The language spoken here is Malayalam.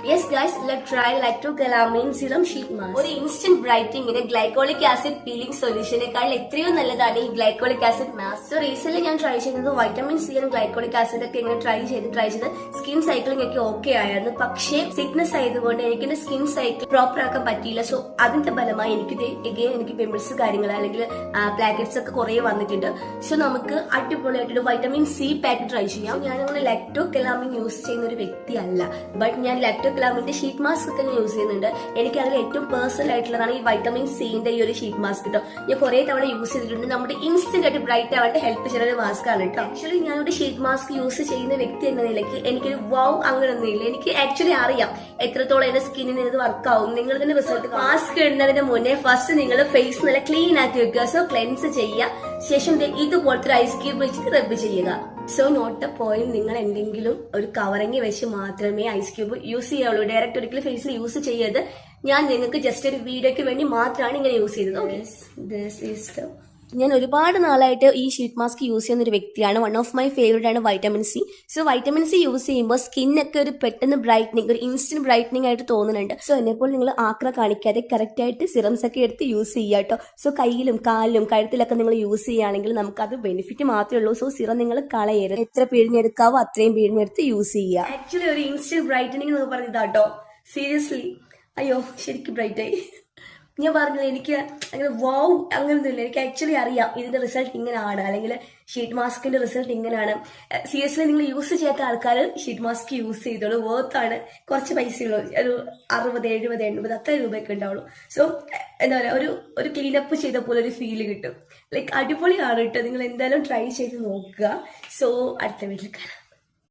Yes guys, let try lacto calamine serum sheet mask. ഒരു ഇൻസ്റ്റന്റ് ബ്രൈറ്റിംഗിന് ഗ്ലൈക്കോളിക് ആസിഡ് പീലിംഗ് സൊല്യൂഷനേക്കാൾ എത്രയോ നല്ലതാണ് ഈ glycolic acid mask. So recent ഞാൻ ട്രൈ ചെയ്തത് vitamin C and glycolic acid ഒക്കെ ഇങ്ങനെ ട്രൈ ചെയ്ത് സ്കിൻ സൈക്ലിംഗ് ഒക്കെ ഓക്കെ ആയിരുന്നു. പക്ഷേ സിക്നസ് ആയതുകൊണ്ട് എനിക്ക് എന്റെ സ്കിൻ സൈക്കിൾ പ്രോപ്പർ ആക്കാൻ പറ്റിയില്ല. സോ അതിന്റെ ഫലമായി എനിക്ക് പിമ്പിൾസ് കാര്യങ്ങൾ അല്ലെങ്കിൽ പ്ലാക്കറ്റ്സ് ഒക്കെ കുറെ വന്നിട്ടുണ്ട്. സോ നമുക്ക് അടിപൊളിയായിട്ടൊരു വൈറ്റമിൻ സി പാക്ക് ട്രൈ ചെയ്യാം. ഞാനങ്ങനെ ലാക്ടോകലാമിൻ യൂസ് ചെയ്യുന്ന ഒരു വ്യക്തിയല്ല, ബട്ട് ഞാൻ ലാക്ടോകലാമിന്റെ ഷീറ്റ് മാസ്ക് ഒക്കെ യൂസ് ചെയ്യുന്നുണ്ട്. എനിക്ക് അതിൽ ഏറ്റവും പേഴ്സണൽ ആയിട്ടുള്ളതാണ് ഈ വൈറ്റമിൻ സിന്റെ ഈ ഒരു ഷീറ്റ് മാസ്ക് കേട്ടോ. ഞാൻ കുറെ തവണ യൂസ് ചെയ്തിട്ടുണ്ട്. നമ്മുടെ ഇൻസ്റ്റന്റ് ആയിട്ട് ബ്രൈറ്റ് ആവാൻ ഹെൽപ്പ് ചെയ്യുന്ന ഒരു മാസ്ക് ആണ് കേട്ടോ. ആക്ച്വലി ഞാനൊരു ഷീറ്റ് മാസ്ക് യൂസ് ചെയ്യുന്ന വ്യക്തി എന്ന നിലയ്ക്ക് എനിക്കൊരു അങ്ങനെയൊന്നും ഇല്ല. എനിക്ക് ആക്ച്വലി അറിയാം എത്രത്തോളം എന്റെ സ്കിന്നിന് ഇത് വർക്ക് ആവും. നിങ്ങൾ തന്നെ റിസൾട്ട് മാസ്ക് ഇടുന്നതിന് മുന്നേ ഫസ്റ്റ് നിങ്ങൾ ഫേസ് നല്ല ക്ലീൻ ആക്കി വെക്കുക. സോ ക്ലെൻസ് ചെയ്യുക, ശേഷം ഇതുപോലത്തെ ഒരു ഐസ് ക്യൂബ് വെച്ചിട്ട് റബ്ബ് ചെയ്യുക. സോ നോട്ട് എ പോയിന്റ്, നിങ്ങൾ എന്തെങ്കിലും ഒരു കവറിങ് വെച്ച് മാത്രമേ ഐസ് ക്യൂബ് യൂസ് ചെയ്യുള്ളൂ. ഡയറക്റ്റ് ഒരിക്കലും ഫേസിൽ യൂസ് ചെയ്യരുത്. ഞാൻ നിങ്ങൾക്ക് ജസ്റ്റ് ഒരു വീഡിയോക്ക് വേണ്ടി മാത്രമാണ് ഇങ്ങനെ യൂസ് ചെയ്തത്. ഞാൻ ഒരുപാട് നാളായിട്ട് ഈ ഷീറ്റ് മാസ്ക് യൂസ് ചെയ്യുന്ന ഒരു വ്യക്തിയാണ്. വൺ ഓഫ് മൈ ഫേവറേറ്റ് ആണ് vitamin C. So vitamin C use ചെയ്യുമ്പോൾ സ്കിന്നൊക്കെ ഒരു പെട്ടെന്ന് ബ്രൈറ്റനിങ്, ഒരു ഇൻസ്റ്റന്റ് ബ്രൈറ്റനിങ് ആയിട്ട് തോന്നുന്നുണ്ട്. സോ എന്നെപ്പോൾ നിങ്ങൾ ആക്ര കാണിക്കാതെ കറക്റ്റ് ആയിട്ട് സിറംസ് ഒക്കെ എടുത്ത് യൂസ് ചെയ്യുക കേട്ടോ. സോ കയ്യിലും കാലിലും കഴുത്തിലൊക്കെ നിങ്ങൾ യൂസ് ചെയ്യുകയാണെങ്കിൽ നമുക്കത് ബെനിഫിറ്റ് മാത്രമേ ഉള്ളൂ. സോ സിറം നിങ്ങൾ കളയരുത്. എത്ര പിഴിഞ്ഞെടുക്കാവോ അത്രയും പിഴിഞ്ഞെടുത്ത് യൂസ് ചെയ്യുക. ആക്ച്വലി ഒരു ഇൻസ്റ്റന്റ് ബ്രൈറ്റനിങ് എന്ന് പറഞ്ഞതാട്ടോ. സീരിയസ്ലി അയ്യോ ശരിക്കും ബ്രൈറ്റ് ആയി. ഞാൻ പറഞ്ഞില്ല, എനിക്ക് അങ്ങനെ അങ്ങനൊന്നുമില്ല. എനിക്ക് ആക്ച്വലി അറിയാം ഇതിന്റെ റിസൾട്ട് ഇങ്ങനെയാണ്, അല്ലെങ്കിൽ ഷീറ്റ് മാസ്കിന്റെ റിസൾട്ട് ഇങ്ങനെയാണ്. സീരിയസ്ലി നിങ്ങൾ യൂസ് ചെയ്യാത്ത ആൾക്കാർ ഷീറ്റ് മാസ്ക് യൂസ് ചെയ്തോളൂ. വേർത്താണ്. കുറച്ച് പൈസയുള്ളൂ, ഒരു 60, 70, 80 അത്ര രൂപയൊക്കെ ഉണ്ടാവുള്ളൂ. സോ എന്താ പറയുക, ഒരു ക്ലീനപ്പ് ചെയ്ത പോലെ ഒരു ഫീല് കിട്ടും. ലൈക്ക് അടിപൊളിയാണ് കേട്ടോ. നിങ്ങൾ എന്തായാലും ട്രൈ ചെയ്ത് നോക്കുക. സോ അടുത്ത വീട്ടിൽ കാണാം.